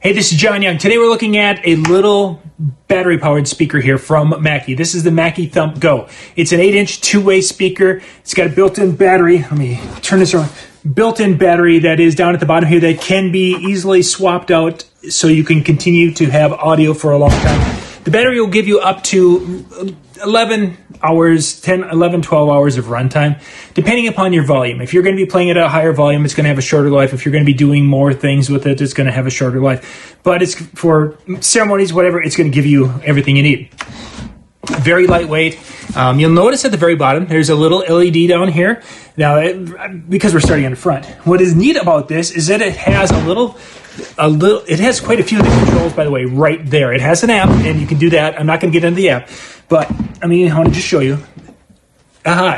Hey, this is John Young. Today we're looking at a little battery-powered speaker here from Mackie. This is the Mackie Thump GO. It's an 8-inch two-way speaker. It's got a built-in battery. Let me turn this around. Built-in battery that is down at the bottom here that can be easily swapped out so you can continue to have audio for a long time. The battery will give you up to 11 hours, 10, 11, 12 hours of runtime, depending upon your volume. If you're going to be playing at a higher volume, it's going to have a shorter life. If you're going to be doing more things with it, it's going to have a shorter life. But it's for ceremonies, whatever, it's going to give you everything you need. Very lightweight. You'll notice at the very bottom, there's a little LED down here. Now, because we're starting on the front, what is neat about this is that it has it has quite a few of the controls, by the way, right there. It has an app, and you can do that. I'm not going to get into the app, but I want to just show you.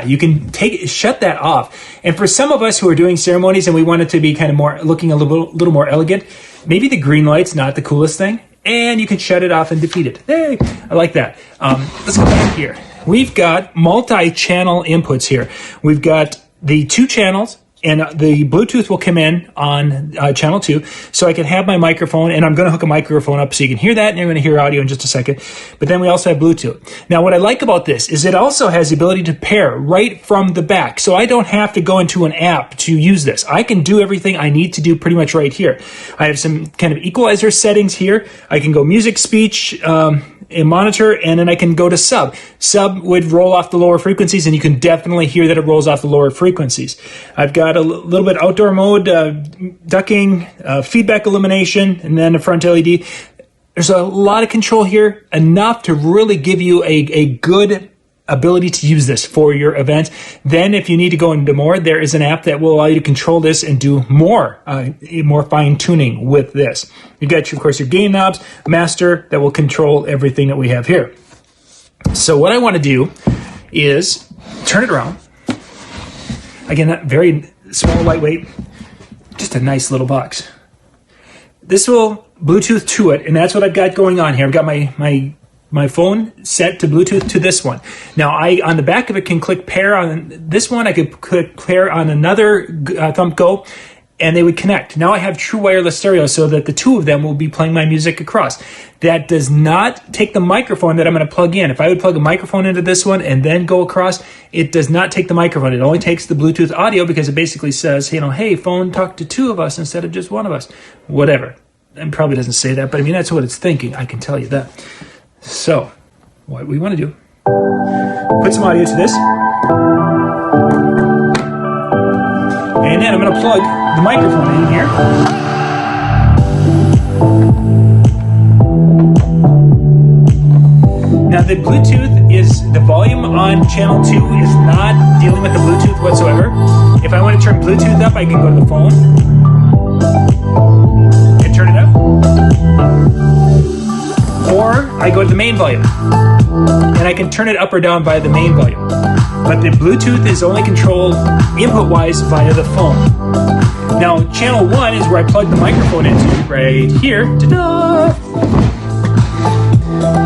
You can shut that off. And for some of us who are doing ceremonies and we want it to be kind of more looking a little more elegant, maybe the green light's not the coolest thing, and you can shut it off and defeat it. Hey, I like that. Let's go back here. We've got multi-channel inputs here. We've got the 2 channels, and the Bluetooth will come in on channel 2, so I can have my microphone, and I'm going to hook a microphone up so you can hear that, and you're going to hear audio in just a second. But then we also have Bluetooth. Now, what I like about this is it also has the ability to pair right from the back, so I don't have to go into an app to use this. I can do everything I need to do pretty much right here. I have some kind of equalizer settings here. I can go music, speech, and monitor, and then I can go to sub. Sub would roll off the lower frequencies, and you can definitely hear that it rolls off the lower frequencies. I've got a little bit outdoor mode, ducking, feedback elimination, and then a front LED. There's a lot of control here, enough to really give you a good ability to use this for your events. Then if you need to go into more, there is an app that will allow you to control this and do more fine tuning with this. You got, of course, your gain knobs, master, that will control everything that we have here. So what I want to do is turn it around. Again, very small, lightweight, just a nice little box. This will Bluetooth to it, and that's what I've got going on here. I've got my phone set to Bluetooth to this one. Now, on the back of it can click pair on this one. I could click pair on another Thump GO, and they would connect. Now I have true wireless stereo so that the 2 of them will be playing my music across. That does not take the microphone that I'm going to plug in. If I would plug a microphone into this one and then go across, it does not take the microphone. It only takes the Bluetooth audio because it basically says, hey, phone, talk to 2 of us instead of just 1 of us. Whatever. It probably doesn't say that, but that's what it's thinking. I can tell you that. So, what we want to do, put some audio to this, and then I'm going to plug the microphone in here. Now the Bluetooth the volume on channel 2 is not dealing with the Bluetooth whatsoever. If I want to turn Bluetooth up, I can go to the phone and turn it up. Or I go to the main volume, and I can turn it up or down by the main volume. But the Bluetooth is only controlled input-wise via the phone. Now, channel 1 is where I plug the microphone into, right here. Ta-da!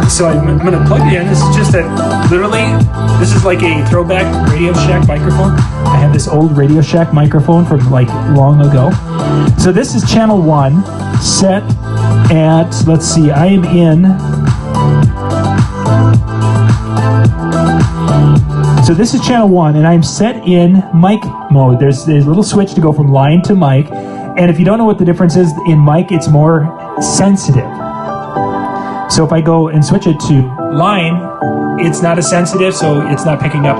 So I'm going to plug it in. This is just this is like a throwback Radio Shack microphone. I have this old Radio Shack microphone from long ago. So this is channel 1 set at, let's see, I am in, so this is channel 1, and I'm set in mic mode. There's a little switch to go from line to mic, and if you don't know what the difference is, in mic it's more sensitive. So if I go and switch it to line, it's not as sensitive, so it's not picking up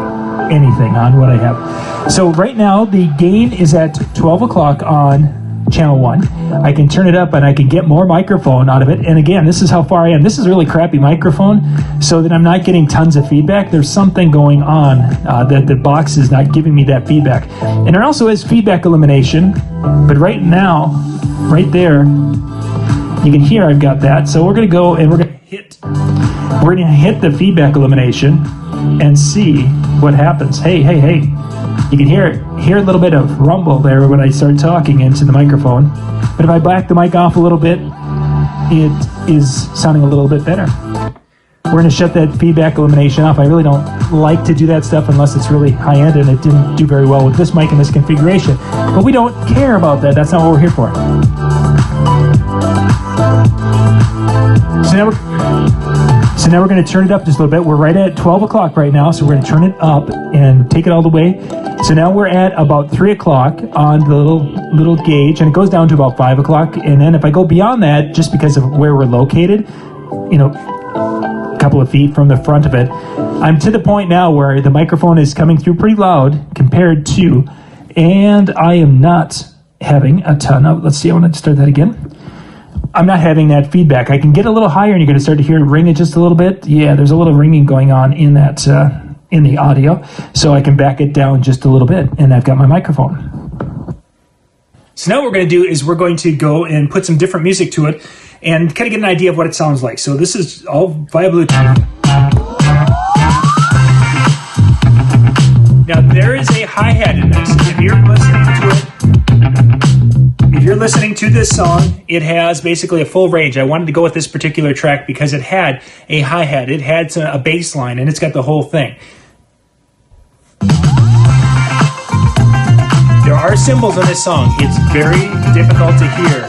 anything on what I have. So right now the gain is at 12 o'clock on channel 1. I can turn it up and I can get more microphone out of it. And again, this is how far I am. This is a really crappy microphone, so that I'm not getting tons of feedback. There's something going on that the box is not giving me that feedback. And there also is feedback elimination, but right now, right there, you can hear I've got that. So we're going to go and we're going to hit the feedback elimination and see what happens. Hey. You can hear a little bit of rumble there when I start talking into the microphone. But if I back the mic off a little bit, it is sounding a little bit better. We're going to shut that feedback elimination off. I really don't like to do that stuff unless it's really high-end, and it didn't do very well with this mic in this configuration. But we don't care about that. That's not what we're here for. So now we're going to turn it up just a little bit. We're right at 12 o'clock right now, so we're going to turn it up and take it all the way. So now we're at about 3 o'clock on the little gauge, and it goes down to about 5 o'clock. And then if I go beyond that, just because of where we're located, you know, a couple of feet from the front of it, I'm to the point now where the microphone is coming through pretty loud compared to, and I am not having a ton of, let's see, I want to start that again. I'm not having that feedback. I can get a little higher and you're going to start to hear it ring it just a little bit. Yeah, there's a little ringing going on in that, in the audio. So I can back it down just a little bit, and I've got my microphone. So now what we're going to do is we're going to go and put some different music to it and kind of get an idea of what it sounds like. So this is all via Bluetooth. Now there is a hi-hat in this. If you're listening to it, if you're listening to this song, it has basically a full range. I wanted to go with this particular track because it had a hi-hat, it had a bass line, and it's got the whole thing. There are cymbals in this song. It's very difficult to hear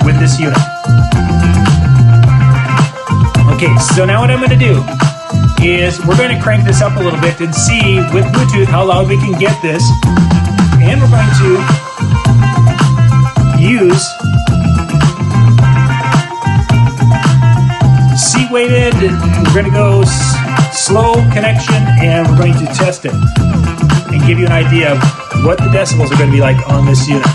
with this unit. Okay, so now what I'm going to do is we're going to crank this up a little bit and see with Bluetooth how loud we can get this. And we're going to use C-weighted. We're going to go slow connection, and we're going to test it and give you an idea of what the decibels are going to be like on this unit.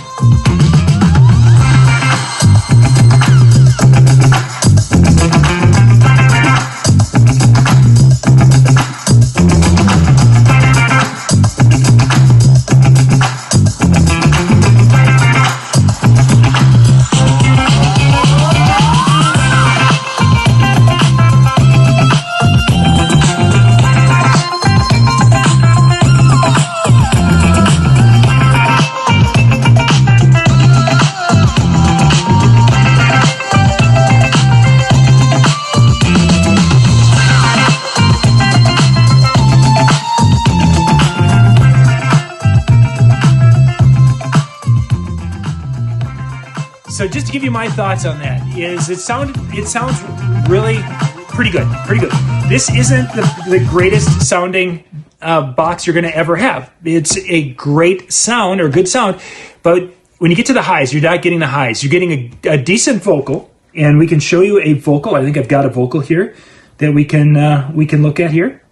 So just to give you my thoughts on that, is it sounds really pretty good. This isn't the greatest sounding box you're going to ever have. It's a great sound or good sound, but when you get to the highs, you're not getting the highs. You're getting a decent vocal, and we can show you a vocal. I think I've got a vocal here that we can look at here.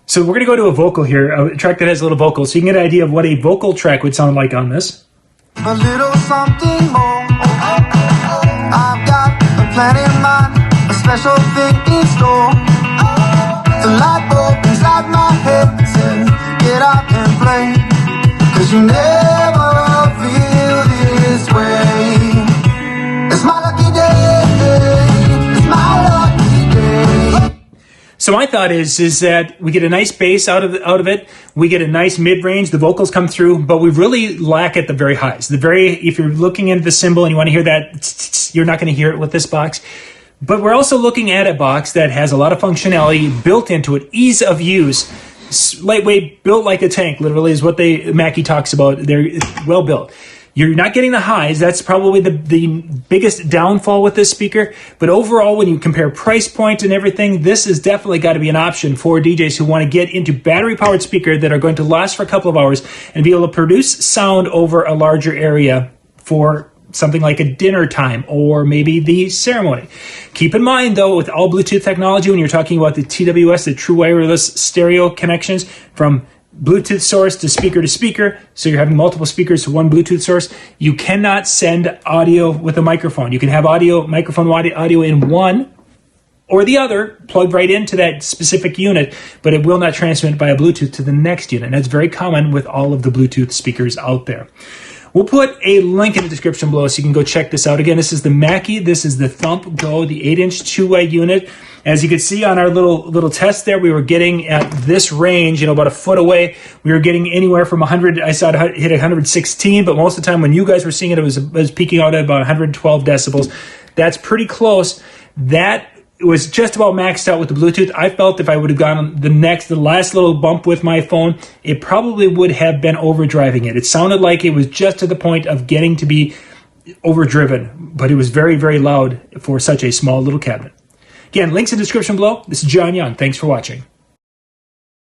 So we're going to go to a vocal here, a track that has a little vocal, so you can get an idea of what a vocal track would sound like on this. A little something more. I've got a plan in mind, a special thing in store. The light bulb inside my head said, get out and play, 'cause you never feel this way. It's my lucky day, it's my lucky day. So my thought is that we get a nice bass out of it, we get a nice mid-range, the vocals come through, but we really lack at the very highs. If you're looking into the cymbal and you want to hear that, you're not going to hear it with this box. But we're also looking at a box that has a lot of functionality built into it, ease of use, lightweight, built like a tank, literally is what Mackie talks about. They're well built. You're not getting the highs. That's probably the biggest downfall with this speaker. But overall, when you compare price point and everything, this has definitely got to be an option for DJs who want to get into battery-powered speakers that are going to last for a couple of hours and be able to produce sound over a larger area for something like a dinner time or maybe the ceremony. Keep in mind, though, with all Bluetooth technology, when you're talking about the TWS, the true wireless stereo connections from Bluetooth source to speaker, so you're having multiple speakers to one Bluetooth source, you cannot send audio with a microphone. You can have microphone audio in one or the other, plugged right into that specific unit, but it will not transmit via Bluetooth to the next unit. And that's very common with all of the Bluetooth speakers out there. We'll put a link in the description below so you can go check this out. Again, this is the Mackie. This is the Thump GO, the 8-inch two-way unit. As you can see on our little test there, we were getting at this range, about a foot away. We were getting anywhere from 100. I saw it hit 116, but most of the time when you guys were seeing it, it was peaking out at about 112 decibels. That's pretty close. That was just about maxed out with the Bluetooth. I felt if I would have gone the last little bump with my phone, it probably would have been overdriving it. It sounded like it was just to the point of getting to be overdriven, but it was very, very loud for such a small little cabinet. Again, links in the description below. This is John Young. Thanks for watching.